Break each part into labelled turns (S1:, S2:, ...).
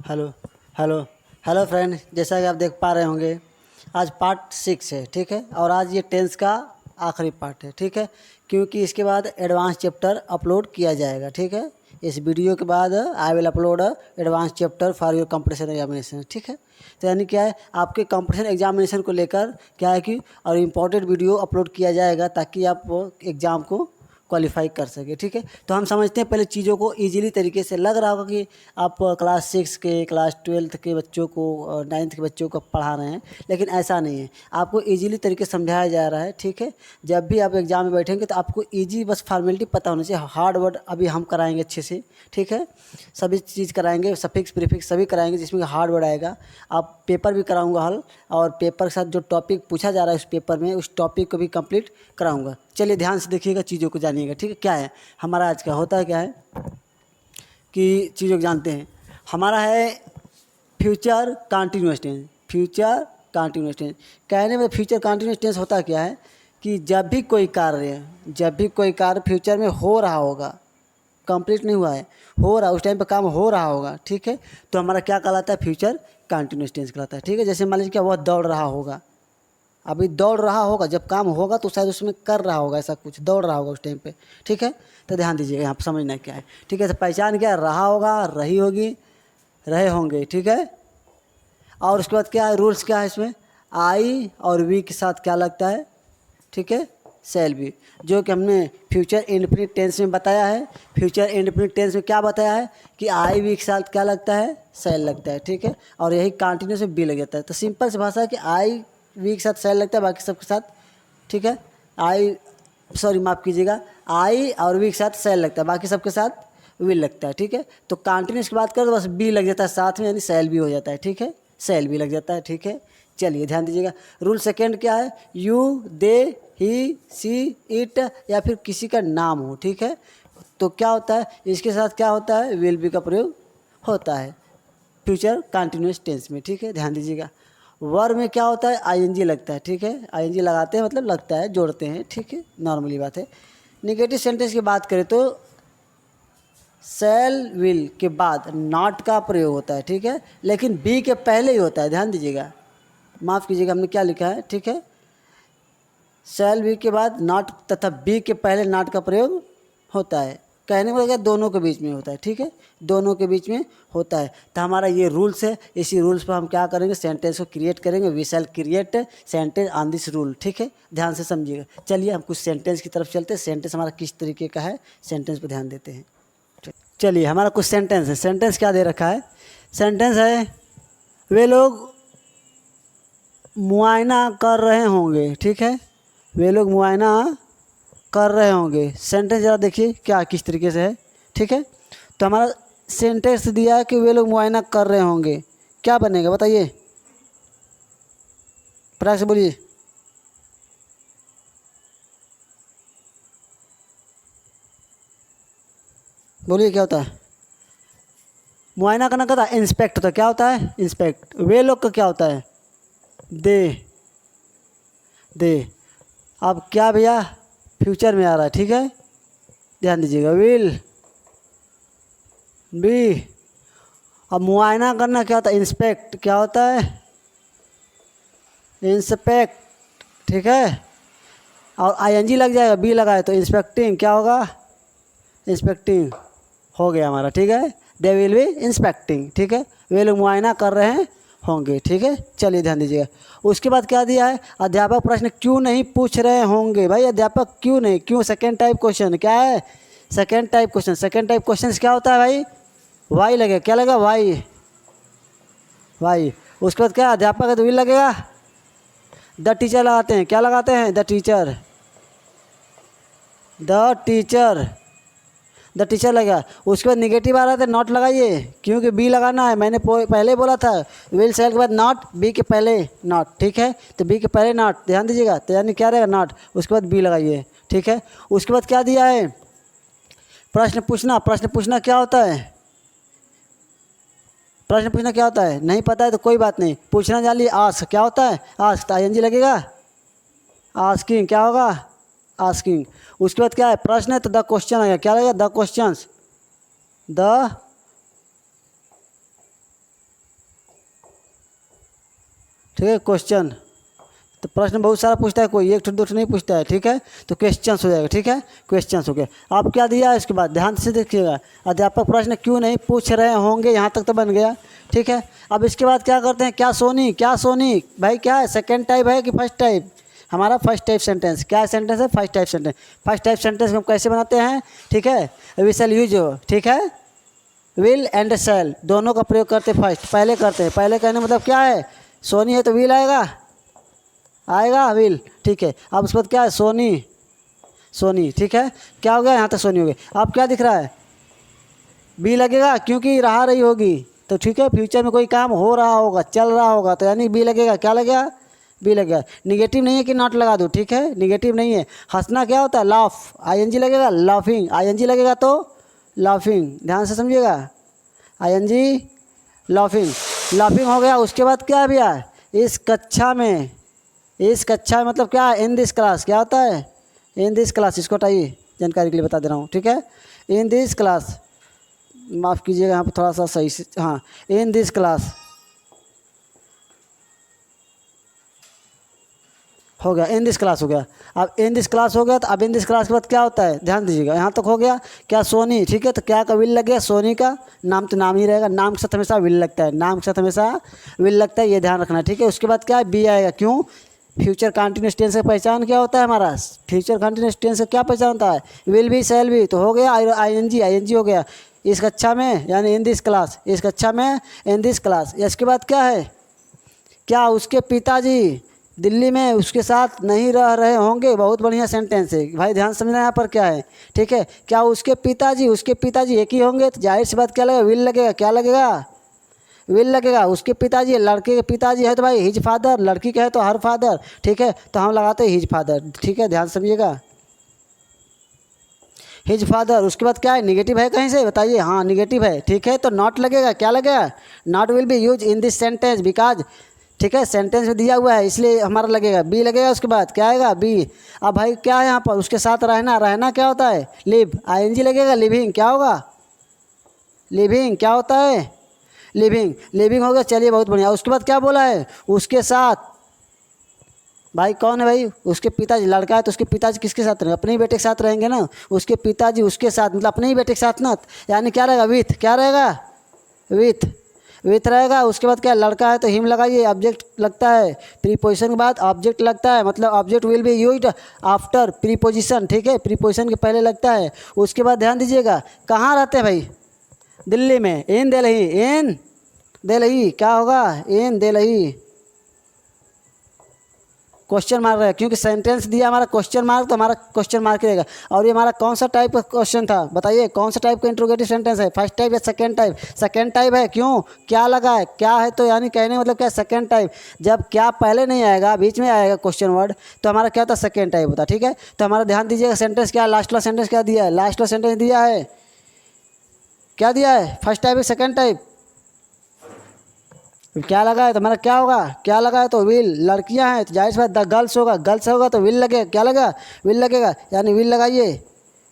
S1: Hello hello hello friend, जैसा कि आप देख पा रहे होंगे आज पार्ट 6 है। ठीक है, और आज ये टेंस का आखिरी पार्ट है। ठीक है, क्योंकि इसके बाद एडवांस चैप्टर अपलोड किया जाएगा। ठीक है, इस वीडियो के बाद I will upload advance chapter for your competition examination. ठीक है, तो यानी क्या है, आपके कंपटीशन एग्जामिनेशन को लेकर क्या है कि और इम्पोर्टेंट वीडियो अपलोड किया जाएगा ताकि आप वो एग्ज़ाम को क्वालिफाई कर सके। ठीक है, तो हम समझते हैं पहले चीज़ों को इजीली तरीके से। लग रहा होगा कि आप क्लास 6 के, क्लास 12 के बच्चों को, 9th के बच्चों को पढ़ा रहे हैं, लेकिन ऐसा नहीं है। आपको इजीली तरीके से समझाया जा रहा है। ठीक है, जब भी आप एग्जाम में बैठेंगे तो आपको इजी बस फॉर्मेलिटी पता होनी चाहिए। हार्ड वर्ड अभी हम कराएंगे अच्छे से। ठीक है, सभी चीज़ कराएंगे, सफिक्स प्रीफिक्स सभी कराएंगे, जिसमें हार्ड वर्ड आएगा। आप पेपर भी कराऊंगा हल, और पेपर के साथ जो टॉपिक पूछा जा रहा है उस पेपर में, उस टॉपिक को भी कंप्लीट कराऊंगा। चलिए ध्यान से देखिएगा, चीज़ों को जानिएगा। ठीक है, क्या है हमारा आज का, होता है क्या है कि चीज़ों को जानते हैं। हमारा है future continuous tense. Future continuous tense कहने में फ्यूचर कंटिन्यूअस टेंस होता क्या है कि जब भी कोई कार्य फ्यूचर में हो रहा होगा, कंप्लीट नहीं हुआ है, हो रहा, उस टाइम पे काम हो रहा होगा। ठीक है, तो हमारा क्या कहलाता है, फ्यूचर कंटिन्यूअस टेंस कहलाता है। ठीक है, जैसे मान लीजिए क्या, वह दौड़ रहा होगा, अभी दौड़ रहा होगा, जब काम होगा तो शायद उसमें कर रहा होगा, ऐसा कुछ दौड़ रहा होगा उस टाइम पे। ठीक है, तो ध्यान दीजिएगा, यहाँ पर समझना क्या है। ठीक है, तो पहचान क्या है, रहा होगा, रही होगी, रहे होंगे। ठीक है, और उसके बाद क्या है, रूल्स क्या है इसमें, आई और वी के साथ क्या लगता है, ठीक है, शैल बी, जो कि हमने फ्यूचर इंडेफिनिट टेंस में बताया है। फ्यूचर इंडेफिनिट टेंस में क्या बताया है कि आई वी के साथ क्या लगता है, शैल लगता है। ठीक है, और यही कंटिन्यूस में बी लग जाता है। तो सिंपल सी भाषा है कि आई वी के साथ शैल लगता है, बाकी सबके साथ। ठीक है, माफ़ कीजिएगा, आई और वी के साथ शैल लगता है, बाकी सबके साथ विल लगता है। ठीक है, तो कंटिन्यूस की बात करें तो बस बी लग जाता है साथ में, यानी शैल भी हो जाता है। ठीक है, शैल भी लग जाता है। ठीक है, चलिए ध्यान दीजिएगा। रूल सेकेंड क्या है, you, they, he, C, it या फिर किसी का नाम हो। ठीक है, तो क्या होता है, इसके साथ क्या होता है, विल बी का प्रयोग होता है फ्यूचर कंटिन्यूस टेंस में। ठीक है, ध्यान दीजिएगा। वर्ब में क्या होता है, आईएनजी लगता है। ठीक है, आईएनजी लगाते हैं मतलब लगता है, जोड़ते हैं। ठीक है, नॉर्मली बात है। निगेटिव सेंटेंस की बात करें तो शैल विल के बाद नॉट का प्रयोग होता है। ठीक है, लेकिन बी के पहले ही होता है, ध्यान दीजिएगा, माफ़ कीजिएगा हमने क्या लिखा है। ठीक है, शैल बी के बाद नॉट तथा बी के पहले नॉट का प्रयोग होता है। कहने को लगा दोनों के बीच में होता है। ठीक है, दोनों के बीच में होता है। तो हमारा ये रूल्स है, इसी रूल्स पर हम क्या करेंगे, सेंटेंस को क्रिएट करेंगे। We shall create sentence on this rule. ठीक है, ध्यान से समझिएगा। चलिए हम कुछ सेंटेंस की तरफ चलते हैं, सेंटेंस हमारा किस तरीके का है, सेंटेंस पर ध्यान देते हैं। चलिए हमारा कुछ सेंटेंस है। सेंटेंस क्या दे रखा है, सेंटेंस है, वे लोग मुआयना कर रहे होंगे। ठीक है, वे लोग मुआयना कर रहे होंगे। सेंटेंस ज़रा देखिए क्या किस तरीके से है। ठीक है, तो हमारा सेंटेंस दिया है कि वे लोग मुआयना कर रहे होंगे, क्या बनेगा बताइए, फटाक से बोलिए। बोलिए क्या होता है, मुआयना करना कहता है, इंस्पेक्ट होता है। क्या होता है, इंस्पेक्ट। वे लोग का क्या होता है, दे, दे। अब क्या भैया, फ्यूचर में आ रहा है। ठीक है, ध्यान दीजिएगा, विल बी। अब मुआयना करना क्या होता है, इंस्पेक्ट। क्या होता है, इंस्पेक्ट। ठीक है, और आईएनजी लग जाएगा, बी लगाए तो इंस्पेक्टिंग, क्या होगा, इंस्पेक्टिंग हो गया हमारा। ठीक है, दे विल बी इंस्पेक्टिंग। ठीक है, वे लोग मुआयना कर रहे हैं होंगे। ठीक है, चलिए ध्यान दीजिएगा। उसके बाद क्या दिया है, अध्यापक प्रश्न क्यों नहीं पूछ रहे होंगे। भाई अध्यापक क्यों नहीं, क्यों सेकेंड टाइप क्वेश्चन, क्या है, second type question. Second type question क्या होता है भाई, वाई लगेगा। क्या लगेगा, वाई, वाई। उसके बाद क्या, अध्यापक है तो विल लगेगा, द टीचर लगाते हैं। क्या लगाते हैं, the teacher, the teacher, the teacher लगेगा। उसके बाद निगेटिव आ रहा था, नॉट लगाइए, क्योंकि बी लगाना है। मैंने पहले बोला था विल शैल के बाद नॉट, बी के पहले नॉट। ठीक है, तो बी के पहले नॉट, ध्यान दीजिएगा, तो यानी क्या रहेगा, नॉट। उसके बाद बी लगाइए। ठीक है, उसके बाद क्या दिया है, प्रश्न पूछना। प्रश्न पूछना क्या होता है, प्रश्न पूछना क्या होता है, नहीं पता है तो कोई बात नहीं, पूछना जान लीजिए। आस्क क्या होता है, आस्क, आईएनजी लगेगा, आस्किंग। क्या होगा, आस्किंग। उसके बाद क्या है, प्रश्न है तो द क्वेश्चन आएगा। क्या लगेगा, द क्वेश्चंस, द ठीक है। क्वेश्चन तो प्रश्न बहुत सारा पूछता है, कोई एक ठो दो ठो नहीं पूछता है, ठीक है। तो क्वेश्चंस हो जाएगा, ठीक है, क्वेश्चंस हो गया। आप क्या दिया है इसके बाद ध्यान से देखिएगा, अध्यापक प्रश्न क्यों नहीं पूछ रहे होंगे, यहाँ तक तो बन गया, ठीक है। अब इसके बाद क्या करते हैं, क्या सोनी, क्या सोनी भाई क्या है, सेकेंड टाइप है कि फर्स्ट टाइप, हमारा फर्स्ट टाइप सेंटेंस, क्या सेंटेंस है, first type sentence. First type sentence हम कैसे बनाते हैं, ठीक है, वी शैल यूज, ठीक है, विल एंड शैल दोनों का प्रयोग करते फर्स्ट, पहले करते हैं। पहले कहने मतलब क्या है, सोनी है तो विल आएगा विल, ठीक है। अब उसके बाद क्या है, सोनी, सोनी, ठीक है, क्या हो गया, यहाँ तक सोनी हो गई। अब क्या दिख रहा है, बी लगेगा क्योंकि रहा रही होगी, तो ठीक है, फ्यूचर में कोई काम हो रहा होगा, चल रहा होगा, तो यानी बी लगेगा, क्या लगेगा, बी लगेगा। निगेटिव नहीं है कि नॉट लगा दो, ठीक है, निगेटिव नहीं है। हंसना क्या होता है, लाफ, आईएनजी लगेगा, लाफिंग, आईएनजी लगेगा तो लाफिंग, ध्यान से समझिएगा, आईएनजी लाफिंग, लाफिंग हो गया। उसके बाद क्या है भैया, इस कक्षा में, इस कक्षा में मतलब क्या है, इन दिस क्लास, क्या होता है, इन दिस क्लास, इसको हटाइए जानकारी के लिए बता दे रहा हूँ, ठीक है। इन दिस क्लास, माफ़ कीजिएगा यहाँ पर थोड़ा सा सही से, हाँ, इन दिस क्लास हो गया, इन दिस क्लास हो गया। अब इन दिस क्लास हो गया, तो अब इन दिस क्लास के बाद क्या होता है, ध्यान दीजिएगा, यहाँ तक हो गया, क्या सोनी, ठीक है। तो क्या का विल लग गया, सोनी का नाम तो नाम ही रहेगा, नाम के साथ हमेशा विल लगता है, नाम के साथ हमेशा विल लगता है, ये ध्यान रखना, ठीक है। उसके बाद क्या है, बी आएगा, क्यों, फ्यूचर कंटिन्यूअस टेंस का पहचान क्या होता है हमारा, फ्यूचर कंटिन्यूअस टेंस का क्या पहचान होता है, विल बी, शैल बी, तो हो गया आईएनजी हो गया, इस कक्षा में यानी इन दिस क्लास, इस कक्षा में इन दिस क्लास। इसके बाद क्या है, क्या उसके पिताजी दिल्ली में उसके साथ नहीं रह रहे होंगे, बहुत बढ़िया सेंटेंस है भाई, ध्यान समझना यहाँ पर क्या है, ठीक है। क्या उसके पिताजी एक ही होंगे, तो जाहिर सी बात क्या लगेगा, विल लगेगा, क्या लगेगा, विल लगेगा। उसके पिताजी, लड़के के पिताजी है तो भाई हिज फादर, लड़की के है तो हर फादर, ठीक है, तो हम लगाते हैं हिज फादर, ठीक है, ध्यान समझिएगा, हिज फादर। उसके बाद क्या है, निगेटिव है कहीं से बताइए, हाँ निगेटिव है, ठीक है, तो नॉट लगेगा, क्या लगेगा, not will B use in this sentence because, ठीक है, सेंटेंस में दिया हुआ है इसलिए हमारा लगेगा, बी लगेगा। उसके बाद क्या आएगा, बी। अब भाई क्या है यहाँ पर, उसके साथ रहना, रहना क्या होता है, लिव, आईएनजी लगेगा, लिविंग क्या होगा, लिविंग क्या होता है, लिविंग, लिविंग हो गया, चलिए बहुत बढ़िया। उसके बाद क्या बोला है, उसके साथ, भाई कौन है भाई, उसके पिताजी, लड़का है तो उसके पिताजी किसके साथ रहेंगे, अपने ही बेटे के साथ रहेंगे ना, उसके पिताजी उसके साथ मतलब अपने ही बेटे के साथ ना, यानी क्या रहेगा, विथ, क्या रहेगा, विथ रहेगा। उसके बाद क्या, लड़का है तो हिम लगाइए, ऑब्जेक्ट लगता है, प्रीपोजिशन के बाद ऑब्जेक्ट लगता है, मतलब object will be used after preposition, ठीक है, प्रीपोजिशन के पहले लगता है। उसके बाद ध्यान दीजिएगा, कहाँ रहते हैं भाई, दिल्ली में, इन दिल्ली, इन दिल्ली, क्या होगा, इन दिल्ली, क्वेश्चन मार्क रहेगा क्योंकि सेंटेंस दिया हमारा क्वेश्चन मार्क, तो हमारा क्वेश्चन मार्क रहेगा। और ये हमारा कौन सा टाइप का क्वेश्चन था बताइए, कौन सा टाइप का इंट्रोगेटिव सेंटेंस है, फर्स्ट टाइप या सेकंड टाइप, सेकंड टाइप है, क्यों, क्या लगा है, क्या है, तो यानी कहने मतलब क्या, सेकंड टाइप। जब क्या पहले नहीं आएगा, बीच में आएगा क्वेश्चन वर्ड, तो हमारा क्या होता है, सेकंड टाइप होता है, ठीक है। तो हमारा ध्यान दीजिएगा, सेंटेंस क्या, लास्ट वाला सेंटेंस क्या दिया है, लास्ट वाला सेंटेंस दिया है, क्या दिया है, फर्स्ट टाइप है, सेकंड टाइप, क्या लगा है तो हमारा क्या होगा, क्या लगा है तो विल, लड़कियां हैं तो जाहिर सी बात द गर्ल्स होगा, गर्ल्स होगा तो विल लगेगा, क्या लगा, विल लगेगा, यानी विल लगाइए,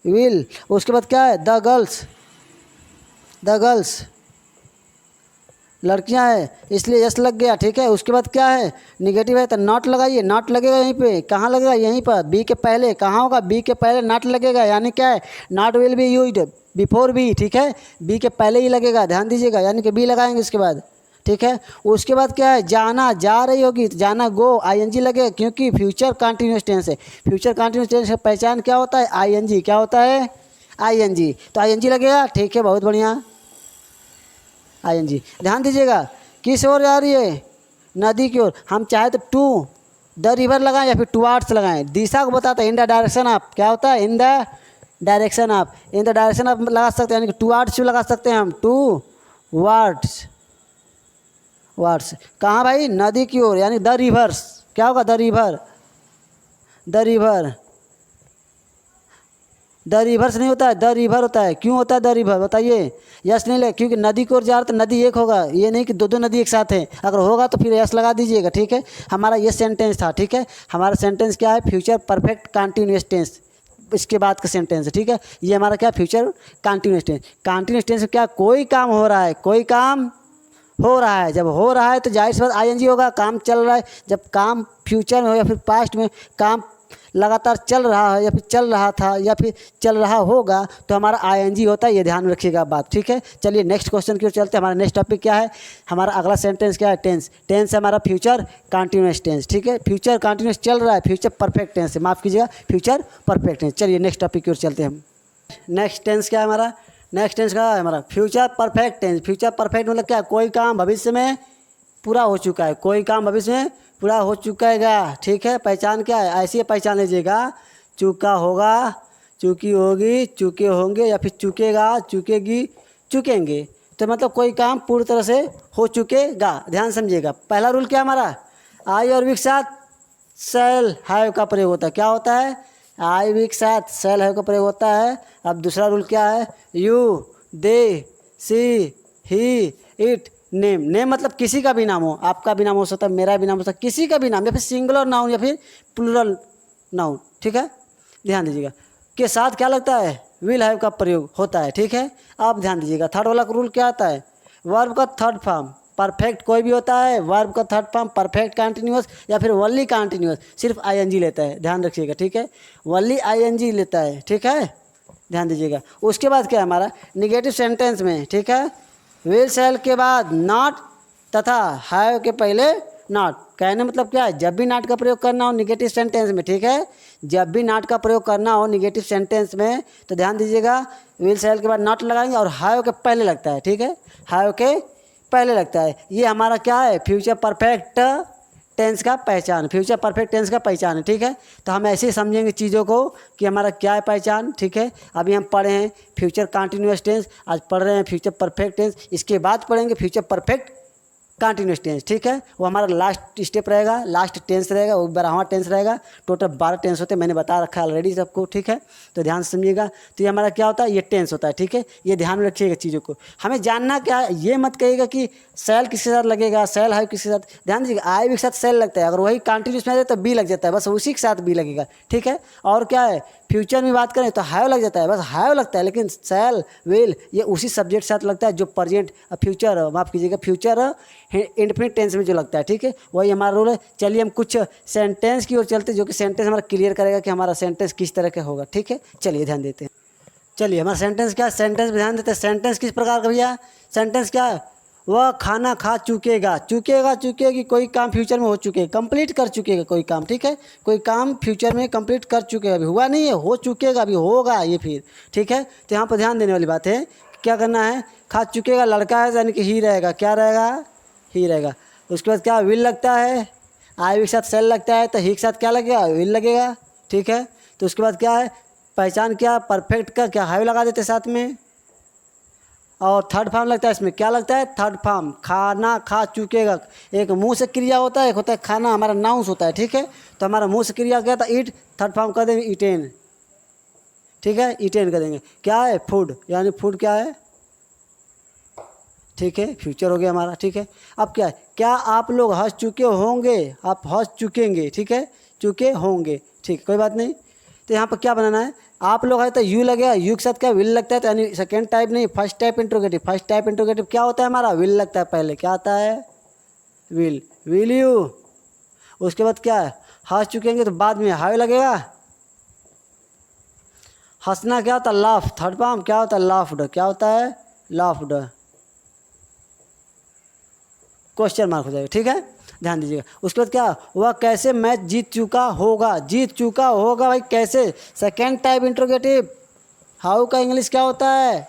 S1: विल। उसके बाद क्या है, द गर्ल्स, द गर्ल्स लड़कियां हैं इसलिए यस लग गया, ठीक है। उसके बाद क्या है, निगेटिव है तो नॉट लगाइए, नॉट लगेगा यहीं पे, कहाँ लगेगा, यहीं पर, बी के पहले, कहाँ होगा, बी के पहले नॉट लगेगा, यानी क्या है, not will be used before be, ठीक है, बी के पहले ही लगेगा, ध्यान दीजिएगा, यानी कि बी लगाएंगे इसके बाद, ठीक है। उसके बाद क्या है, जाना, जा रही होगी तो जाना गो, आईएनजी लगेगा क्योंकि फ्यूचर कंटिन्यूअस टेंस है, फ्यूचर कंटिन्यूअस टेंस का पहचान क्या होता है, आईएनजी, क्या होता है, आईएनजी, तो आईएनजी लगेगा, ठीक है, बहुत बढ़िया, आईएनजी। ध्यान दीजिएगा, किस ओर जा रही है, नदी की ओर, हम चाहे तो टू द रिवर लगाएं या फिर टुवार्ड्स लगाएं, दिशा को बताता है, इन द डायरेक्शन ऑफ, क्या होता है, in the direction of, in the direction of लगा सकते हैं, यानी कि टुवार्ड्स लगा सकते हैं हम, टू वार्ड्स, वार्ड्स कहाँ भाई, नदी की ओर, यानी द रिवर्स, क्या होगा, the river, the river, the reverse नहीं होता है, द रिवर होता है, क्यों होता है द रिवर बताइए, यस नहीं ले, क्योंकि नदी की ओर जा रहा तो नदी एक होगा, ये नहीं कि दो दो नदी एक साथ है, अगर होगा तो फिर यस लगा दीजिएगा, ठीक है। हमारा ये सेंटेंस था, ठीक है, हमारा सेंटेंस क्या है, फ्यूचर परफेक्ट कंटिन्यूअस टेंस, इसके बाद का सेंटेंस है, ठीक है। ये हमारा क्या, future continuous tense, continuous tense में क्या, कोई काम हो रहा है, कोई काम हो रहा है, जब हो रहा है तो जाहिर सी बात आईएनजी होगा, काम चल रहा है। जब काम फ्यूचर में हो या फिर पास्ट में काम लगातार चल रहा है या फिर चल रहा था या फिर चल रहा होगा तो हमारा आईएनजी होता है, ये ध्यान में रखिएगा बात, ठीक है। चलिए नेक्स्ट क्वेश्चन की ओर चलते हैं। हमारा नेक्स्ट टॉपिक क्या है, हमारा अगला सेंटेंस क्या है, टेंस। टेंस है हमारा फ्यूचर कंटिन्यूअस टेंस, ठीक है। फ्यूचर कंटिन्यूअस चल रहा है, फ्यूचर परफेक्ट टेंस है, माफ़ कीजिएगा, फ्यूचर परफेक्ट टेंस। चलिए नेक्स्ट टॉपिक की ओर चलते हैं हम। नेक्स्ट टेंस क्या है हमारा, नेक्स्ट टेंस का है हमारा future perfect tense. Future perfect मतलब क्या, कोई काम भविष्य में पूरा हो चुका है, कोई काम भविष्य में पूरा हो चुका है, ठीक है। पहचान क्या है, ऐसे पहचान लीजिएगा, चुका होगा, चुकी होगी, चुके होंगे या फिर चुकेगा, चुकेगी, चुकेंगे। तो मतलब कोई काम पूरी तरह से हो चुकेगा, ध्यान समझिएगा। पहला रूल क्या हमारा, आई और वी के साथ सेल हैव का प्रयोग होता है। क्या होता है, आई वी के साथ सेल हैव का प्रयोग होता है। अब दूसरा रूल क्या है, you, they, she, he, it, name. Name मतलब किसी का भी नाम हो, आपका भी नाम हो सकता है, मेरा भी नाम हो सकता है, किसी का भी नाम, या फिर सिंगुलर नाउन या फिर प्लूरल नाउन, ठीक है। ध्यान दीजिएगा, के साथ क्या लगता है, विल हैव का प्रयोग होता है, ठीक है। आप ध्यान दीजिएगा, थर्ड वाला रूल क्या आता है, वर्ब का थर्ड फॉर्म परफेक्ट कोई भी होता है, वर्ब का थर्ड फॉर्म परफेक्ट कंटिन्यूअस या फिर वनली कंटिन्यूअस सिर्फ आईएनजी लेता है, ध्यान रखिएगा, ठीक है। वनली आईएनजी लेता है, ठीक है, ध्यान दीजिएगा। उसके बाद क्या है हमारा निगेटिव सेंटेंस में, ठीक है, विल शैल के बाद नॉट तथा हैव के पहले नॉट। कहने मतलब क्या है, जब भी नॉट का प्रयोग करना हो निगेटिव सेंटेंस में, ठीक है, जब भी नॉट का प्रयोग करना हो निगेटिव सेंटेंस में तो ध्यान दीजिएगा, विल शैल के बाद नॉट लगाएंगे और हैव के पहले लगता है, ठीक है, हैव के पहले लगता है। ये हमारा क्या है, फ्यूचर परफेक्ट टेंस का पहचान, फ्यूचर परफेक्ट टेंस का पहचान है, ठीक है। तो हम ऐसे ही समझेंगे चीज़ों को कि हमारा क्या है पहचान, ठीक है। अभी हम पढ़े हैं फ्यूचर कंटिन्यूअस टेंस, आज पढ़ रहे हैं फ्यूचर परफेक्ट टेंस, इसके बाद पढ़ेंगे फ्यूचर परफेक्ट कंटिन्यूअस टेंस, ठीक है। वो हमारा लास्ट स्टेप रहेगा, लास्ट टेंस रहेगा, वो 12वां टेंस रहेगा। टोटल 12 टेंस होते हैं, मैंने बता रखा है ऑलरेडी सबको, ठीक है। तो ध्यान से समझिएगा। तो ये हमारा क्या होता है, ये टेंस होता है, ठीक है। ये ध्यान में रखिएगा चीज़ों को, हमें जानना क्या है, ये मत कहिएगा कि सेल किसके साथ लगेगा, सेल है किसके साथ। ध्यान दीजिएगा, आई भी के साथ सेल लगता है, अगर वही कंटिन्यूस में आ जाए तो बी लग जाता है, बस उसी के साथ बी लगेगा, ठीक है। और क्या है, फ्यूचर में बात करें तो हैव लग जाता है, बस हैव लगता है, लेकिन सेल विल ये उसी सब्जेक्ट के साथ लगता है जो प्रेजेंट फ्यूचर, माफ़ कीजिएगा, फ्यूचर इंडेफिनिट टेंस में जो लगता है, ठीक है, वही हमारा रूल है। चलिए हम कुछ सेंटेंस की ओर चलते हैं जो कि सेंटेंस हमारा क्लियर करेगा कि हमारा सेंटेंस किस तरह का होगा, ठीक है। चलिए ध्यान देते हैं। चलिए हमारा सेंटेंस क्या है, सेंटेंस में ध्यान देते हैं। सेंटेंस किस प्रकार का भैया, सेंटेंस क्या है, वह खाना खा चुकेगा, चुकेगा, चुकेगी, कोई काम फ्यूचर में हो चुके, कंप्लीट कर चुकेगा कोई काम, ठीक है। कोई काम फ्यूचर में कंप्लीट कर चुके, अभी हुआ नहीं है, हो चुकेगा, अभी होगा ये फिर, ठीक है। तो यहाँ पर ध्यान देने वाली बात है, क्या करना है, खा चुकेगा लड़का है यानी कि ही रहेगा, क्या रहेगा, ही रहेगा। उसके बाद क्या, विल लगता है, आई के साथ सेल लगता है तो ही के साथ क्या लगेगा, विल लगेगा, ठीक है। तो उसके बाद क्या है, पहचान क्या, परफेक्ट का क्या हैव लगा देते साथ में, और थर्ड फॉर्म लगता है, इसमें क्या लगता है, थर्ड फॉर्म, खाना खा चुकेगा। एक मुंह से क्रिया होता है, एक होता है खाना, हमारा नाउंस होता है, ठीक है। तो हमारा मुंह से क्रिया क्या था, ईट, थर्ड फॉर्म कर देंगे ईटेन, ठीक है, ईटेन कर देंगे। क्या है, फूड, यानी फूड क्या है, ठीक है, फ्यूचर हो गया हमारा, ठीक है। अब क्या है, क्या आप लोग हंस चुके होंगे, आप हंस चुकेंगे, ठीक है, चुके होंगे, ठीक, कोई बात नहीं। तो यहाँ पर क्या बनाना है, आप लोग है तो यू लगेगा, यू के साथ क्या विल लगता है, तो यानी सेकेंड टाइप नहीं, first type interrogative. First type interrogative क्या होता है हमारा, विल लगता है पहले, क्या आता है, विल यू। उसके बाद क्या है, हंस चुकेंगे तो बाद में हाउ लगेगा। हंसना क्या होता है, लाफ, थर्ड फॉर्म क्या होता है, लाफ्ड, क्या होता है, लाफ्ड, क्वेश्चन मार्क हो जाएगा, ठीक है, ध्यान दीजिएगा। उसके बाद क्या, वह कैसे मैच जीत चुका होगा, जीत चुका होगा भाई, कैसे, सेकेंड टाइप इंट्रोगेटिव। हाउ का इंग्लिश क्या होता है,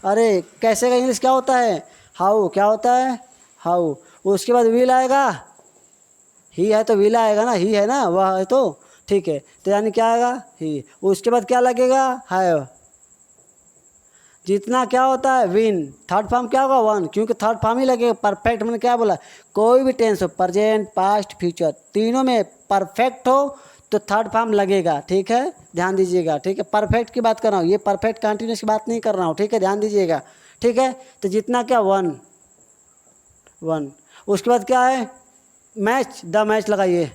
S1: अरे कैसे का इंग्लिश क्या होता है, हाउ, क्या होता है, हाउ। उसके बाद विल आएगा, ही है तो विल आएगा ना, ही है ना, वह है तो, ठीक है। तो यानी क्या आएगा, ही। उसके बाद क्या लगेगा, हैव। जितना क्या होता है, विन, थर्ड फॉर्म क्या होगा, वन, क्योंकि थर्ड फॉर्म ही लगेगा। परफेक्ट मैंने क्या बोला, कोई भी टेंस हो, प्रेजेंट पास्ट फ्यूचर तीनों में परफेक्ट हो तो थर्ड फॉर्म लगेगा, ठीक है, ध्यान दीजिएगा, ठीक है। परफेक्ट की बात कर रहा हूँ, ये परफेक्ट कंटिन्यूस की बात नहीं कर रहा हूँ, ठीक है, ध्यान दीजिएगा, ठीक है। तो जितना क्या, वन, वन। उसके बाद क्या है, मैच, द मैच लगाइए,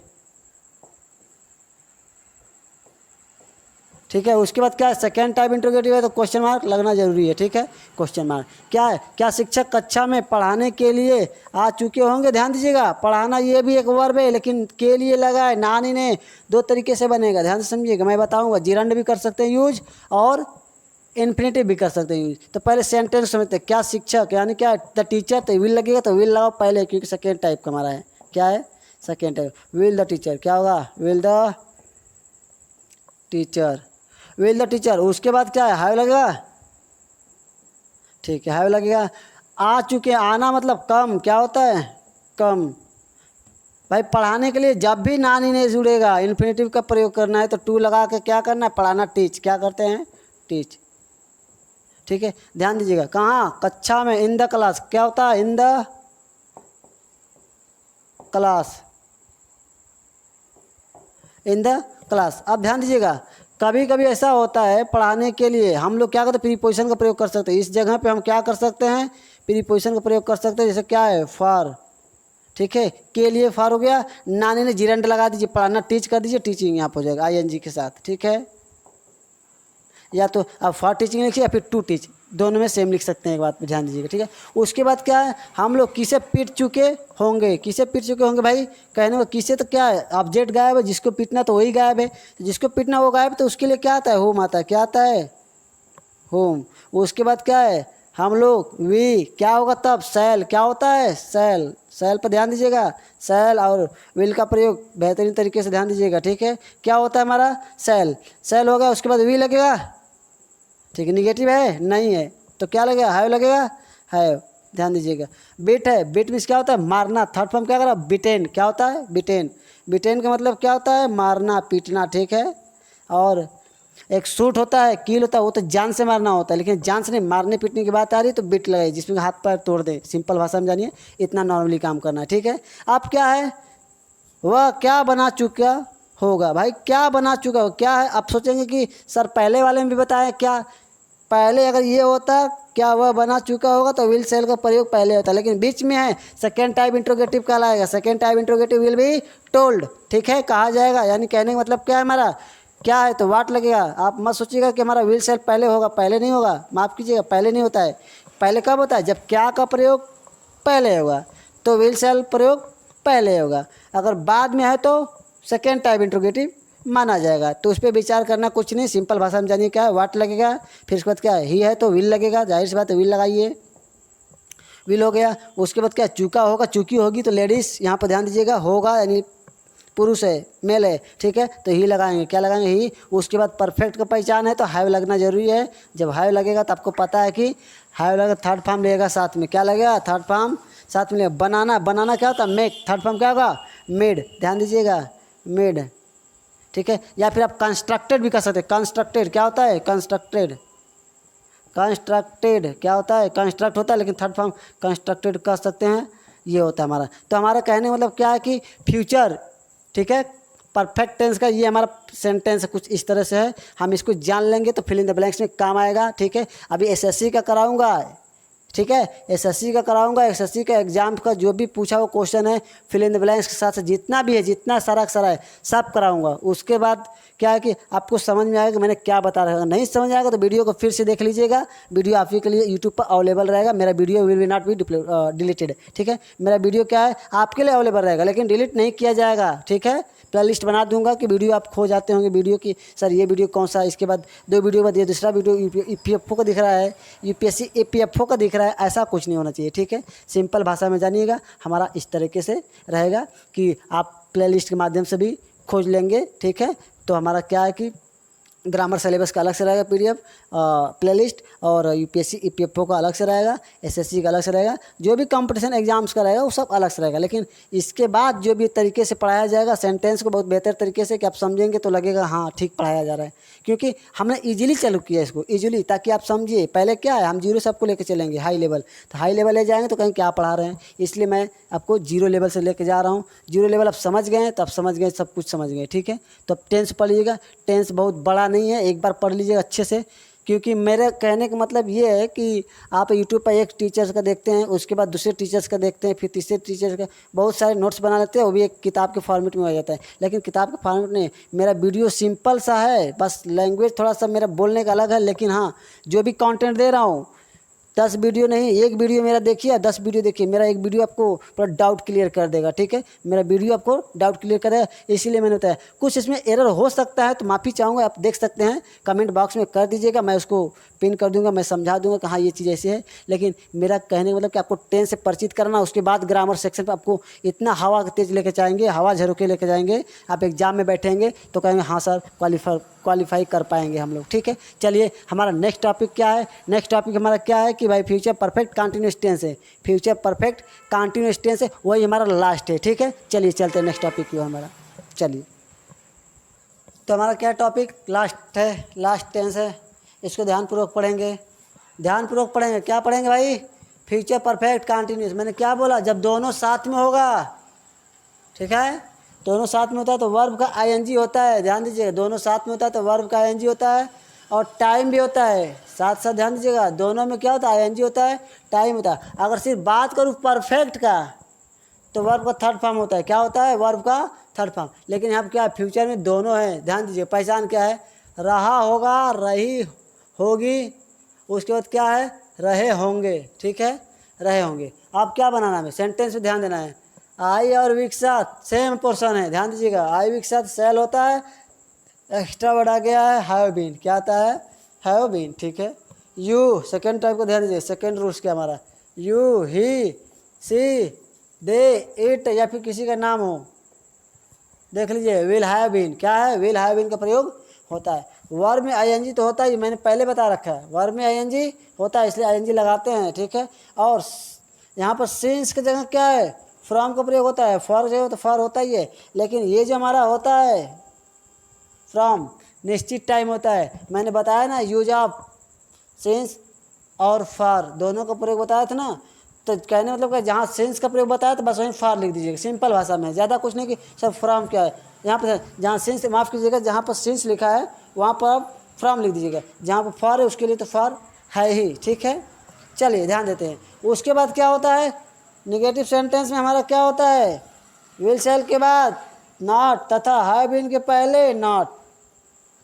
S1: ठीक है। उसके बाद क्या है, सेकेंड टाइप इंट्रोगेटिव है तो क्वेश्चन मार्क लगना जरूरी है, ठीक है। क्वेश्चन मार्क क्या है, क्या शिक्षक कक्षा में पढ़ाने के लिए आ चुके होंगे। ध्यान दीजिएगा, पढ़ाना ये भी एक वर्ब है, लेकिन के लिए लगा है, नानी ने, दो तरीके से बनेगा, ध्यान से समझिएगा। मैं बताऊंगा, जिरंड भी कर सकते हैं यूज और इन्फिनेटिव भी कर सकते हैं यूज। तो पहले सेंटेंस समझते हैं, क्या शिक्षक यानी क्या, द टीचर, तो विल लगेगा, तो विल लगाओ पहले, क्योंकि सेकेंड टाइप का हमारा है। क्या है, second type. Will the teacher, क्या होगा, will the teacher, will the teacher. उसके बाद क्या है, हैव लगेगा, ठीक है, हैव लगेगा। आ चुके, आना मतलब कम, क्या होता है, कम। भाई पढ़ाने के लिए जब भी नानी ने जुड़ेगा, इन्फिनेटिव का प्रयोग करना है तो टू लगा के क्या करना है, पढ़ाना, टीच, क्या करते हैं, टीच, ठीक है। ध्यान दीजिएगा, कहाँ, कक्षा में, इन द क्लास, क्या होता है, in the class, in the class. अब ध्यान दीजिएगा, कभी कभी ऐसा होता है पढ़ाने के लिए हम लोग क्या करते हैं, प्रीपोजिशन का प्रयोग कर सकते हैं। इस जगह पे हम क्या कर सकते हैं, प्रीपोजिशन का प्रयोग कर सकते हैं। जैसे क्या है, फॉर, ठीक है, के लिए फॉर हो गया, नानी ने जिरंड लगा दीजिए, पढ़ाना टीच कर दीजिए, टीचिंग यहाँ पर हो जाएगा आईएनजी के साथ, ठीक है। या तो अब फॉर टीचिंग लिखिए या फिर टू टीच, दोनों में सेम लिख सकते हैं, एक बात पे ध्यान दीजिएगा, ठीक है। उसके बाद क्या है, हम लोग किसे पीट चुके होंगे, किसे पीट चुके होंगे भाई, कहने को किसे, तो क्या है, ऑब्जेक्ट गायब है, जिसको पीटना तो वही गायब है, जिसको पीटना वो गायब, तो उसके लिए क्या आता है, होम आता है, क्या आता है, होम। उसके बाद क्या है, हम लोग, वी, क्या होगा तब, सेल, क्या होता है, सेल, सेल पर ध्यान दीजिएगा, सेल और विल का प्रयोग बेहतरीन तरीके से ध्यान दीजिएगा, ठीक है। क्या होता है हमारा, सेल, सेल हो गया। उसके बाद वी लगेगा, ठीक है, निगेटिव है, नहीं है, तो क्या लगेगा, हैव लगेगा, हैव, ध्यान दीजिएगा। बिट है, बिट मीन्स क्या होता है, मारना, थर्ड फॉर्म क्या करा, बिटेन, क्या होता है, बिटेन, बिटेन का मतलब क्या होता है, मारना, पीटना, ठीक है। और एक शूट होता है, कील होता है, वो तो जान से मारना होता है, लेकिन जान से नहीं, मारने पीटने की बात आ रही है तो बिट लगाई, जिसमें हाथ पैर तोड़ दे, सिंपल भाषा में जानिए, इतना नॉर्मली काम करना है, ठीक है। अब क्या है, वह क्या बना चुका होगा, भाई क्या बना चुका हो, क्या है। आप सोचेंगे कि सर पहले वाले में भी बताया, क्या पहले अगर ये होता क्या वह बना चुका होगा तो विल सेल का प्रयोग पहले होता है, लेकिन बीच में है, सेकेंड टाइप इंट्रोगेटिव कहलाएगा, second type interrogative will be told, ठीक है, कहा जाएगा, यानी कहने का मतलब क्या है हमारा, क्या है तो वाट लगेगा। आप मत सोचिएगा कि हमारा विल सेल पहले होगा, पहले नहीं होगा, माफ़ कीजिएगा, पहले नहीं होता है। पहले कब होता है, जब क्या का प्रयोग पहले होगा तो विल सेल प्रयोग पहले होगा, अगर बाद में है तो सेकेंड टाइप इंट्रोगेटिव माना जाएगा। तो उस पर विचार करना कुछ नहीं, सिंपल भाषा में जानिए, क्या है, वाट लगेगा, फिर उसके बाद क्या है, ही है तो विल लगेगा, जाहिर सी बात है, विल लगाइए, विल हो गया। उसके बाद क्या, चूका होगा, चूकी होगी तो लेडीज़, यहाँ पर ध्यान दीजिएगा, होगा यानी पुरुष है, मेल है, ठीक है, तो ही लगाएंगे, क्या लगाएंगे, ही। उसके बाद परफेक्ट का पहचान है तो हैव लगना जरूरी है। जब हैव लगेगा तो आपको पता है कि हैव लगेगा, थर्ड फॉर्म लगेगा साथ में, क्या लगेगा, थर्ड फॉर्म साथ में लगेगा। बनाना, बनाना क्या होता है, मेक, थर्ड फॉर्म क्या होगा, मेड, ध्यान दीजिएगा, मेड, ठीक है। या फिर आप कंस्ट्रक्टेड भी कर सकते हैं, कंस्ट्रक्टेड क्या होता है, कंस्ट्रक्टेड, कंस्ट्रक्टेड क्या होता है, कंस्ट्रक्ट होता है, लेकिन थर्ड फॉर्म कंस्ट्रक्टेड कर सकते हैं, ये होता है हमारा। तो हमारा कहने मतलब क्या है कि फ्यूचर, ठीक है, परफेक्ट टेंस का ये हमारा सेंटेंस कुछ इस तरह से है, हम इसको जान लेंगे तो फिल इन द ब्लैंक्स में काम आएगा, ठीक है। अभी एसएससी का कराऊंगा, ठीक है, एसएससी का कराऊंगा, एसएससी का एग्जाम का जो भी पूछा वो क्वेश्चन है फिल इन द ब्लैंक्स के साथ जितना भी है, जितना सारा है सब कराऊंगा। उसके बाद क्या है कि आपको समझ में आएगा कि मैंने क्या बता रहा है। नहीं समझ आएगा तो वीडियो को फिर से देख लीजिएगा, वीडियो आप ही के लिए यूट्यूब पर अवेलेबल रहेगा, मेरा video will be not be deleted, ठीक है। मेरा वीडियो क्या है, आपके लिए अवेलेबल रहेगा, लेकिन डिलीट नहीं किया जाएगा, ठीक है। प्ले लिस्ट बना दूंगा कि वीडियो आप खो जाते होंगे, वीडियो की सर ये वीडियो कौन सा, इसके बाद दो वीडियो बाद ये दूसरा वीडियो ईपीएफओ का दिख रहा है, यूपीएससी ईपीएफओ का दिख रहा है, ऐसा कुछ नहीं होना चाहिए, ठीक है। सिंपल भाषा में जानिएगा, हमारा इस तरीके से रहेगा कि आप प्ले लिस्ट के माध्यम से भी खोज लेंगे, ठीक है। तो हमारा क्या है कि ग्रामर सिलेबस का अलग से रहेगा पीडीएफ प्लेलिस्ट, और यूपीएससी ईपीएफओ का अलग से रहेगा, एसएससी का अलग से रहेगा, जो भी कंपटीशन एग्जाम्स का रहेगा वो सब अलग से रहेगा। लेकिन इसके बाद जो भी तरीके से पढ़ाया जाएगा सेंटेंस को बहुत बेहतर तरीके से, कि आप समझेंगे तो लगेगा हाँ ठीक पढ़ाया जा रहा है, क्योंकि हमने ईजिली चालू किया इसको, ईजिली, ताकि आप समझिए। पहले क्या है, हम जीरो से आपको लेकर चलेंगे हाई लेवल, तो हाई लेवल ले जाएंगे तो कहीं क्या पढ़ा रहे हैं, इसलिए मैं आपको जीरो लेवल से लेकर जा रहा हूँ। जीरो लेवल आप समझ गए तो आप समझ गए, सब कुछ समझ गए, ठीक है। तो अब टेंस पढ़ लीजिएगा, टेंस बहुत बड़ा नहीं है, एक बार पढ़ लीजिएगा अच्छे से, क्योंकि मेरे कहने का मतलब ये है कि आप यूट्यूब पर एक टीचर्स का देखते हैं, उसके बाद दूसरे टीचर्स का देखते हैं, फिर तीसरे टीचर्स का, बहुत सारे नोट्स बना लेते हैं, वो भी एक किताब के फॉर्मेट में आ जाता है। लेकिन किताब के फॉर्मेट नहीं, मेरा वीडियो सिंपल सा है, बस लैंग्वेज थोड़ा सा मेरा बोलने का अलग है, लेकिन हाँ जो भी कंटेंट दे रहा हूँ 10 वीडियो नहीं, एक वीडियो मेरा देखिए, 10 वीडियो देखिए, मेरा एक वीडियो आपको पूरा डाउट क्लियर कर देगा। ठीक है, मेरा वीडियो आपको डाउट क्लियर करेगा, इसीलिए मैंने बताया। कुछ इसमें एरर हो सकता है तो माफ़ी चाहूँगा, आप देख सकते हैं, कमेंट बॉक्स में कर दीजिएगा, मैं उसको पिन कर दूंगा, मैं समझा दूंगा कि हाँ ये चीज़ ऐसी है। लेकिन मेरा कहने का मतलब कि आपको टेंस से परिचित करना, उसके बाद ग्रामर सेक्शन पर आपको इतना हवा तेज लेके जाएंगे, हवा झरोके लेके जाएंगे, आप एग्जाम में बैठेंगे तो कहेंगे हाँ सर क्वालिफाई कर पाएंगे हम लोग। ठीक है, चलिए हमारा नेक्स्ट टॉपिक क्या है। नेक्स्ट टॉपिक हमारा क्या है कि भाई फ्यूचर परफेक्ट कंटिन्यूअस टेंस है, फ्यूचर परफेक्ट कंटिन्यूअस टेंस है, वही हमारा लास्ट है। ठीक है, चलिए चलते हैं नेक्स्ट टॉपिक जो हमारा। चलिए, तो हमारा क्या टॉपिक लास्ट है, लास्ट टेंस है, इसको ध्यानपूर्वक पढ़ेंगे, ध्यानपूर्वक पढ़ेंगे। क्या पढ़ेंगे भाई? Future perfect continuous. मैंने क्या बोला? जब दोनों साथ में होगा, ठीक है, दोनों साथ में होता है तो वर्ब का आईएनजी होता है, ध्यान दीजिएगा, दोनों साथ में होता है तो वर्ब का आईएनजी होता है, और टाइम भी होता है साथ साथ, ध्यान दीजिएगा, दोनों में क्या होता है? आईएनजी होता है, टाइम होता है। अगर सिर्फ बात करूँ परफेक्ट का तो वर्ब का थर्ड फॉर्म होता है, क्या होता है? वर्ब का थर्ड फॉर्म। लेकिन यहाँ पर क्या है? फ्यूचर में दोनों है, ध्यान दीजिए, पहचान क्या है? रहा होगा, रही होगी, उसके बाद क्या है? रहे होंगे। ठीक है, रहे होंगे। अब क्या बनाना है? सेंटेंस में ध्यान देना है। आई और वी के साथ सेम पोर्शन है, ध्यान दीजिएगा, आई वी के साथ सेल होता है, एक्स्ट्रा वर्ड आ गया है हैव बीन, क्या आता है? Have been. ठीक है, यू सेकेंड टाइप को ध्यान दीजिए, सेकेंड रूल्स क्या हमारा? You, he, C, they, it, या फिर किसी का नाम हो, देख लीजिए, विल हैव बीन, क्या है? विल हैव बीन का प्रयोग होता है। वर्ब में आईएनजी तो होता ही, मैंने पहले बता रखा है, वर्ब में आईएनजी होता है, इसलिए आईएनजी लगाते हैं। ठीक है, और यहाँ पर सिंस की जगह क्या है? फ्रॉम का प्रयोग होता है, फॉर जो तो फॉर होता ही है, लेकिन ये जो हमारा होता है फ्रॉम, निश्चित टाइम होता है। मैंने बताया ना, यूज ऑफ सिंस और फॉर दोनों का प्रयोग बताया था ना, तो कहने मतलब कि जहाँ सेंस का प्रयोग बताया तो बस वहीं फॉर लिख दीजिएगा, सिंपल भाषा में, ज़्यादा कुछ नहीं कि सब फ्रॉम क्या है। यहाँ पर जहाँ सेंस, माफ़ कीजिएगा, जहाँ पर सेंस लिखा है वहाँ पर आप फ्रॉम लिख दीजिएगा, जहाँ पर फॉर है उसके लिए तो फॉर है ही। ठीक है, चलिए ध्यान देते हैं। उसके बाद क्या होता है? निगेटिव सेंटेंस में हमारा क्या होता है? विल शैल के बाद नॉट तथा हैव बीन के पहले नॉट,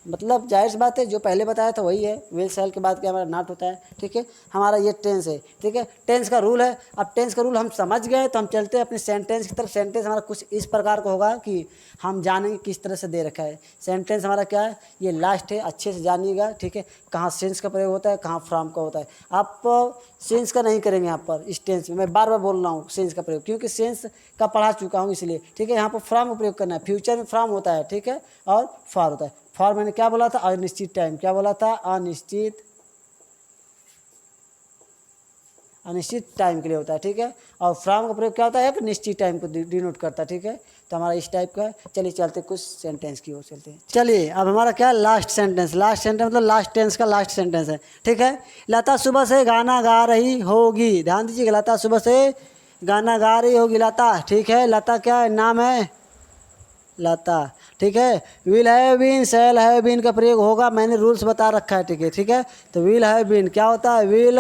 S1: मतलब जाहिर सी बात है जो पहले बताया था वही है, विल शैल के बाद क्या हमारा नॉट होता है। ठीक है, हमारा ये टेंस है। ठीक है, टेंस का रूल है। अब टेंस का रूल हम समझ गए तो हम चलते हैं अपने सेंटेंस की तरफ। सेंटेंस हमारा कुछ इस प्रकार का होगा कि हम जानेंगे किस तरह से दे रखा है। सेंटेंस हमारा क्या है? ये लास्ट है, अच्छे से जानिएगा। ठीक है, कहाँ सेंस का प्रयोग होता है, कहाँ फ्रॉम का होता है। आप सेंस का नहीं करेंगे यहाँ पर, इस टेंस में मैं बार बार बोल रहा हूँ सेंस का प्रयोग, क्योंकि सेंस का पढ़ा चुका हूँ इसलिए। ठीक है, यहाँ पर फ्रॉम का प्रयोग करना है, फ्यूचर में फ्रॉम होता है। ठीक है, और फॉर होता है। फॉर मैंने क्या बोला था? अनिश्चित टाइम। क्या बोला था? अनिश्चित, अनिश्चित टाइम के लिए होता है। ठीक है, और फ्रॉम का प्रयोग क्या होता है? एक निश्चित टाइम को डिनोट करता है। ठीक है, तो हमारा इस टाइप का है। चलिए चलते कुछ सेंटेंस की ओर चलते हैं। चलिए अब हमारा क्या है? Last sentence. लास्ट सेंटेंस मतलब लास्ट टेंस का लास्ट सेंटेंस है। ठीक है, लता सुबह से गाना गा रही होगी, ध्यान दीजिएगा, लता सुबह से गाना गा रही होगी, लता। ठीक है, लता क्या है? नाम है लता। ठीक है, will have been, shall have been का प्रयोग होगा, मैंने रूल्स बता रखा है। ठीक है, ठीक है, तो विल हैव बीन क्या होता है? Will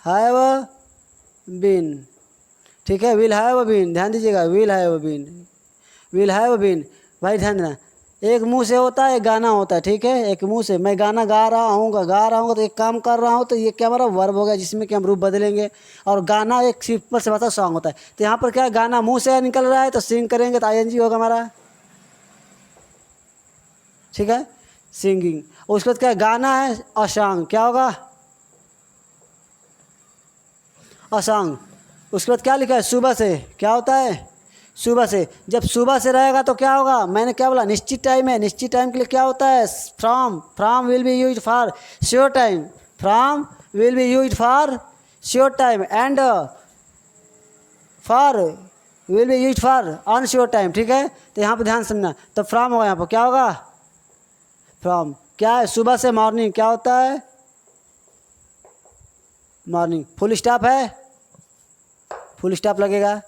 S1: have been. ठीक है, विल हैव बीन, ध्यान दीजिएगा, will have been, will have been. भाई ध्यान देना, एक मुंह से होता है, एक गाना होता है। ठीक है, एक मुंह से मैं गाना गा रहा हूँ तो एक काम कर रहा हूँ, तो ये क्या हमारा वर्ब हो गया, जिसमें कि हम रूप बदलेंगे। और गाना एक सिंपल से बात सॉन्ग होता है। तो यहाँ पर क्या है? गाना मुंह से निकल रहा है तो सिंग करेंगे तो आईएनजी होगा हमारा। ठीक है, सिंगिंग। उसके बाद क्या है? गाना है, असांग, क्या होगा? असांग। उसके बाद क्या लिखा है? सुबह से, क्या होता है? सुबह से। जब सुबह से रहेगा तो क्या होगा? मैंने क्या बोला? निश्चित टाइम है, निश्चित टाइम के लिए क्या होता है? From. From will be used for sure time, from will be used for sure time, and for will be used for unsure time. ठीक है, तो यहाँ पर ध्यान समझना, तो फ्रॉम होगा, यहाँ पर क्या होगा? फ्रॉम क्या है? सुबह से, मॉर्निंग, क्या होता है? मॉर्निंग। फुल स्टॉप है, फुल स्टॉप लगेगा।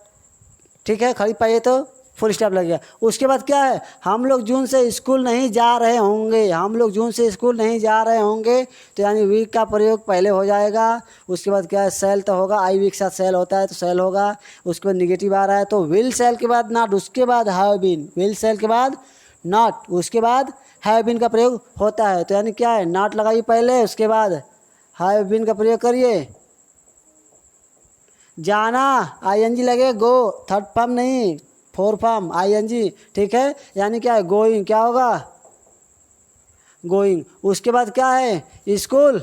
S1: ठीक है, खड़ी पाइए तो फुल स्टॉप लग गया। उसके बाद क्या है, हम लोग जून से स्कूल नहीं जा रहे होंगे, हम लोग जून से स्कूल नहीं जा रहे होंगे, तो यानी वी का प्रयोग पहले हो जाएगा। उसके बाद क्या है, सेल तो होगा, आई वी के साथ सेल होता है तो सेल होगा। उसके बाद निगेटिव आ रहा है तो विल सेल के बाद नॉट, उसके बाद हैव बीन, विल सेल के बाद नॉट, उसके बाद हैव बीन का प्रयोग होता है। तो यानी क्या है, नॉट लगाइए पहले, उसके बाद हैव बीन का प्रयोग करिए। जाना आईएनजी लगे, गो थर्ड फॉर्म नहीं, फोर फॉर्म आईएनजी, ठीक है। यानी क्या है, गोइंग, क्या होगा, गोइंग। उसके बाद क्या है, स्कूल,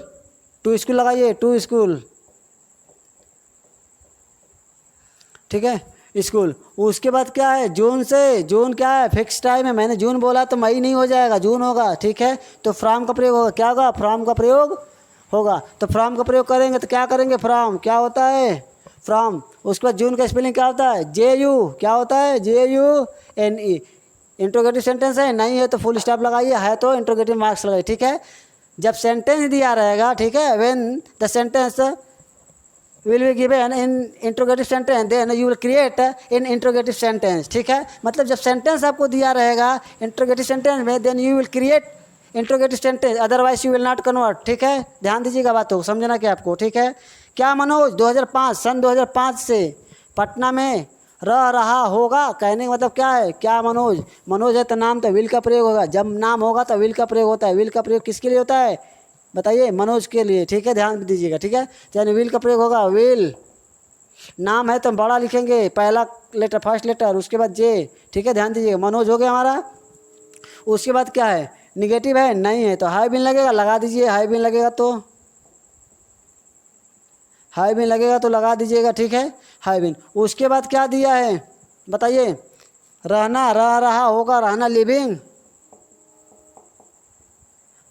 S1: टू स्कूल लगाइए, टू स्कूल, ठीक है, स्कूल। उसके बाद क्या है, जून से, जून क्या है, फिक्स टाइम है, मैंने जून बोला तो मई नहीं हो जाएगा, जून होगा, ठीक है। तो फ्रॉम का प्रयोग होगा, क्या होगा, फ्रॉम का प्रयोग होगा। तो फ्रॉम का प्रयोग करेंगे तो क्या करेंगे, फ्रॉम क्या होता है, फ्रॉम। उसके बाद जून का स्पेलिंग क्या होता है, जे यू, क्या होता है, J U N E. Interrogative sentence है, नहीं है तो फुल स्टॉप लगाइए, है तो इंट्रोगेटिव मार्क्स लगाइए, ठीक है। जब सेंटेंस दिया रहेगा, ठीक है, when the sentence will be given in interrogative sentence then you will create in interrogative sentence, ठीक है। मतलब जब सेंटेंस आपको दिया रहेगा इंट्रोगेटिव सेंटेंस में, then you will create interrogative sentence, otherwise you will not convert, ठीक है। ध्यान दीजिएगा बातों को, समझना क्या आपको, ठीक है। क्या मनोज 2005, सन 2005 से पटना में रह रहा होगा, कहने का मतलब क्या है, क्या मनोज, मनोज है तो नाम तो विल का प्रयोग होगा, जब नाम होगा तो विल का प्रयोग होता है। विल का प्रयोग किसके लिए होता है, बताइए, मनोज के लिए, ठीक है, ध्यान दीजिएगा, ठीक है। यानी विल का प्रयोग होगा, विल। नाम है तो बड़ा लिखेंगे, पहला लेटर फर्स्ट लेटर, उसके बाद जे, ठीक है, ध्यान दीजिएगा। मनोज हो गया हमारा। उसके बाद क्या है, निगेटिव है, नहीं है तो हाई बिन लगेगा, लगा दीजिए, हाई बिन लगेगा तो, हाई बिन लगेगा तो लगा दीजिएगा, ठीक है, हाई बिन। उसके बाद क्या दिया है, बताइए, रहना, रह रहा होगा, रहना लिविंग,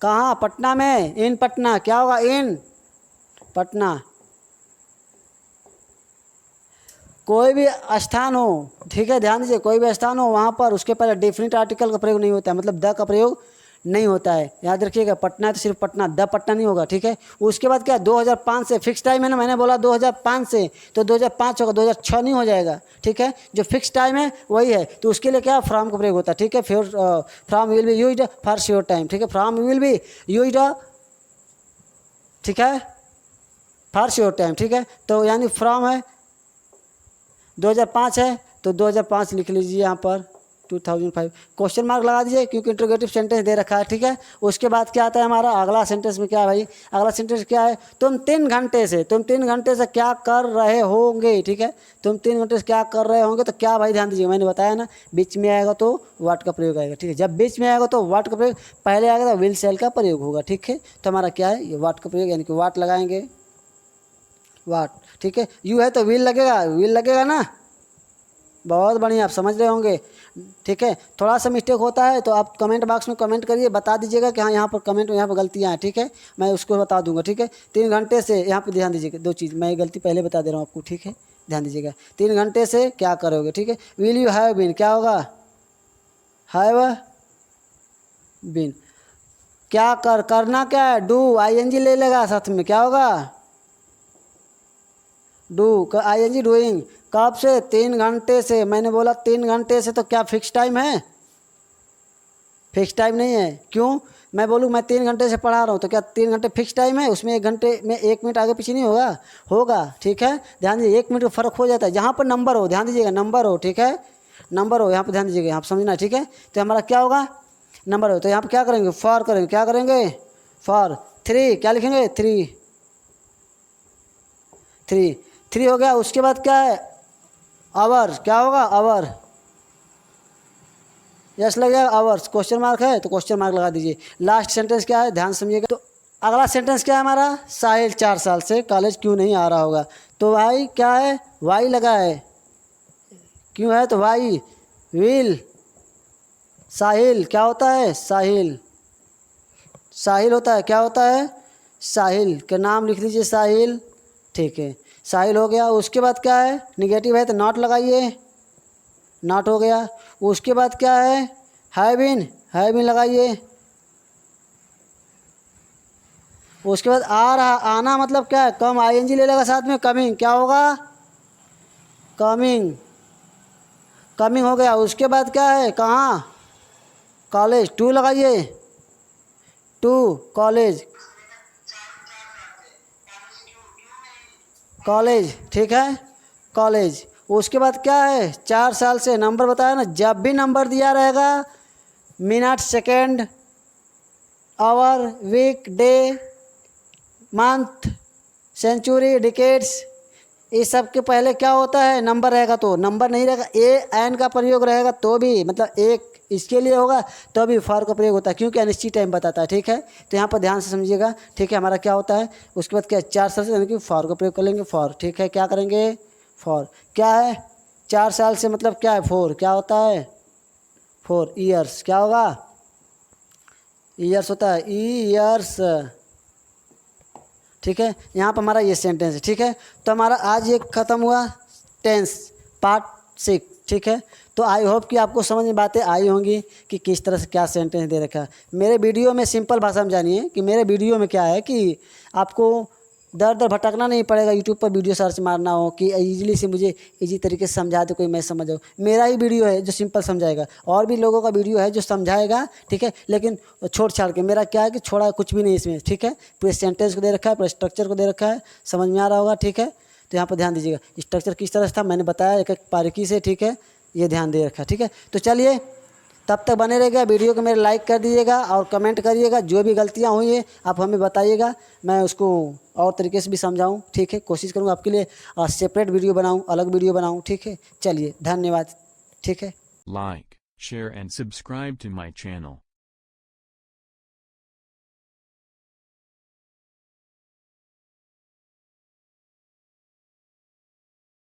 S1: कहाँ, पटना में, इन पटना, क्या होगा, इन पटना। कोई भी स्थान हो, ठीक है, ध्यान दीजिए, कोई भी स्थान हो वहाँ पर उसके पहले डेफिनेट आर्टिकल का प्रयोग नहीं होता है, मतलब द का प्रयोग नहीं होता है, याद रखिएगा। पटना है तो सिर्फ पटना, द पटना नहीं होगा, ठीक है। उसके बाद क्या, 2005 से फिक्स टाइम है ना, मैंने बोला 2005 से, तो 2005 होगा, 2006 नहीं हो जाएगा, ठीक है। जो फिक्स टाइम है वही है, तो उसके लिए क्या, फ्रॉम का प्रयोग होता है, ठीक है। फिर from will be used for sure time, ठीक है, फ्रॉम विल बी यूज्ड, ठीक है, फॉर श्योर टाइम, ठीक है। तो यानी फ्रॉम है 2005 है तो 2005 लिख लीजिए यहाँ पर, 2005 क्वेश्चन मार्क लगा दीजिए क्योंकि इंट्रोगेटिव सेंटेंस दे रखा है, ठीक है। उसके बाद क्या आता है हमारा अगला सेंटेंस में, क्या है भाई, अगला सेंटेंस क्या है, तुम 3 घंटे से क्या कर रहे होंगे, ठीक है। तुम 3 घंटे से क्या कर रहे होंगे, तो क्या भाई, ध्यान दीजिए, मैंने बताया ना, बीच में आएगा तो व्हाट का प्रयोग आएगा, ठीक है। जब बीच में आएगा तो व्हाट का प्रयोग, पहले आएगा तो विल सेल का प्रयोग होगा, ठीक है। तो हमारा क्या है, ये व्हाट का प्रयोग, यानी कि व्हाट लगाएंगे, व्हाट, ठीक है। यू है तो विल लगेगा, विल लगेगा ना, बहुत बढ़िया, आप समझ रहे होंगे, ठीक है। थोड़ा सा मिस्टेक होता है तो आप कमेंट बॉक्स में कमेंट करिए, बता दीजिएगा कि हाँ यहाँ पर कमेंट, यहाँ पर गलतियाँ हैं, ठीक है, मैं उसको बता दूंगा, ठीक है। 3 घंटे से, यहाँ पर ध्यान दीजिएगा, 2 चीज़ मैं गलती पहले बता दे रहा हूँ आपको, ठीक है, ध्यान दीजिएगा। 3 घंटे से क्या करोगे, ठीक है। विल यू हैव बीन, क्या होगा, हैव बीन। क्या करना क्या है, डू, आईएनजी ले लेगा साथ में, क्या होगा, डू, आईएनजी डूइंग। कब से, 3 घंटे से, मैंने बोला 3 घंटे से, तो क्या फिक्स टाइम है, फिक्स टाइम नहीं है। क्यों, मैं बोलूँ मैं 3 घंटे से पढ़ा रहा हूँ तो क्या 3 घंटे फिक्स टाइम है, उसमें 1 घंटे में 1 मिनट आगे पीछे नहीं होगा, होगा, ठीक है। ध्यान दीजिए, 1 मिनट का फ़र्क हो जाता है, जहाँ पर नंबर हो, ध्यान दीजिएगा, नंबर हो, ठीक है, नंबर हो, यहाँ पर ध्यान दीजिएगा, यहाँ पर समझना, ठीक है। तो हमारा क्या होगा, नंबर हो, तो यहाँ पर क्या करेंगे, फॉर करेंगे, क्या करेंगे, फॉर 3, क्या लिखेंगे, 3 हो गया। उसके बाद क्या है, आवर, क्या होगा, आवर, यस लगेगा, आवर्स, क्वेश्चन मार्क है तो क्वेश्चन मार्क लगा दीजिए। लास्ट सेंटेंस क्या है, ध्यान समझिएगा। तो अगला सेंटेंस क्या है हमारा, साहिल 4 साल से कॉलेज क्यों नहीं आ रहा होगा, तो भाई क्या है, वाई लगा है, क्यों है तो वाई, विल, साहिल क्या होता है, साहिल, साहिल होता है, क्या होता है, साहिल का नाम लिख लीजिए, साहिल, ठीक है, साहिल हो गया। उसके बाद क्या है, निगेटिव है तो नॉट लगाइए, नॉट हो गया। उसके बाद क्या है, हैव बीन लगाइए। उसके बाद आ रहा, आना मतलब क्या है, कम, आईएनजी ले लेगा साथ में, कमिंग, क्या होगा, कमिंग, कमिंग हो गया। उसके बाद क्या है, कहाँ, कॉलेज, टू लगाइए, टू, कॉलेज, कॉलेज, ठीक है, कॉलेज। उसके बाद क्या है, 4 साल से नंबर बताया ना, जब भी नंबर दिया रहेगा, minute, second, hour, week, day, month, century, decades, इस सब के पहले क्या होता है, नंबर रहेगा। तो नंबर नहीं रहेगा, ए एन का प्रयोग रहेगा तो भी, मतलब एक इसके लिए होगा तो भी फॉर का प्रयोग होता है, क्योंकि अनिश्चित टाइम बताता है, ठीक है। तो यहाँ पर ध्यान से समझिएगा, ठीक है। हमारा क्या होता है, उसके बाद क्या, 4 साल से, यानी कि फॉर का प्रयोग कर लेंगे, फॉर, ठीक है। क्या करेंगे, फॉर, क्या है, 4 साल से मतलब क्या है, 4, क्या होता है, 4 ईयर्स, क्या होगा, ईयर्स होता है, ईयर्स, ठीक है। यहाँ पर हमारा ये सेंटेंस है, ठीक है। तो हमारा आज ये ख़त्म हुआ टेंस पार्ट 6, ठीक है। तो आई होप कि आपको समझ में बातें आई होंगी कि किस तरह से क्या सेंटेंस दे रखा है। मेरे वीडियो में सिंपल भाषा में जानिए कि मेरे वीडियो में क्या है कि आपको दर दर भटकना नहीं पड़ेगा, यूट्यूब पर वीडियो सर्च मारना हो कि ईजिली से मुझे इजी तरीके से समझा दे कोई, मैं समझ जाऊँ। मेरा ही वीडियो है जो सिंपल समझाएगा, और भी लोगों का वीडियो है जो समझाएगा, ठीक है, लेकिन छोड़ छाड़ के। मेरा क्या है कि छोड़ा कुछ भी नहीं इसमें, ठीक है। पूरे सेंटेंस को दे रखा है, पूरे स्ट्रक्चर को दे रखा है, समझ में आ रहा होगा, ठीक है। तो यहाँ पर ध्यान दीजिएगा, स्ट्रक्चर किस तरह से था मैंने बताया एक एक बारीकी से, ठीक है, ये ध्यान दे रखा है, ठीक है। तो चलिए, तब तक बने रहेगा, वीडियो को मेरे लाइक कर दीजिएगा और कमेंट करिएगा, जो भी गलतियाँ हुई हैं आप हमें बताइएगा, मैं उसको और तरीके से भी समझाऊं, ठीक है। कोशिश करूँगा आपके लिए सेपरेट वीडियो बनाऊं, अलग वीडियो बनाऊं, ठीक है। चलिए, धन्यवाद, ठीक है।
S2: Like, share and subscribe to my channel.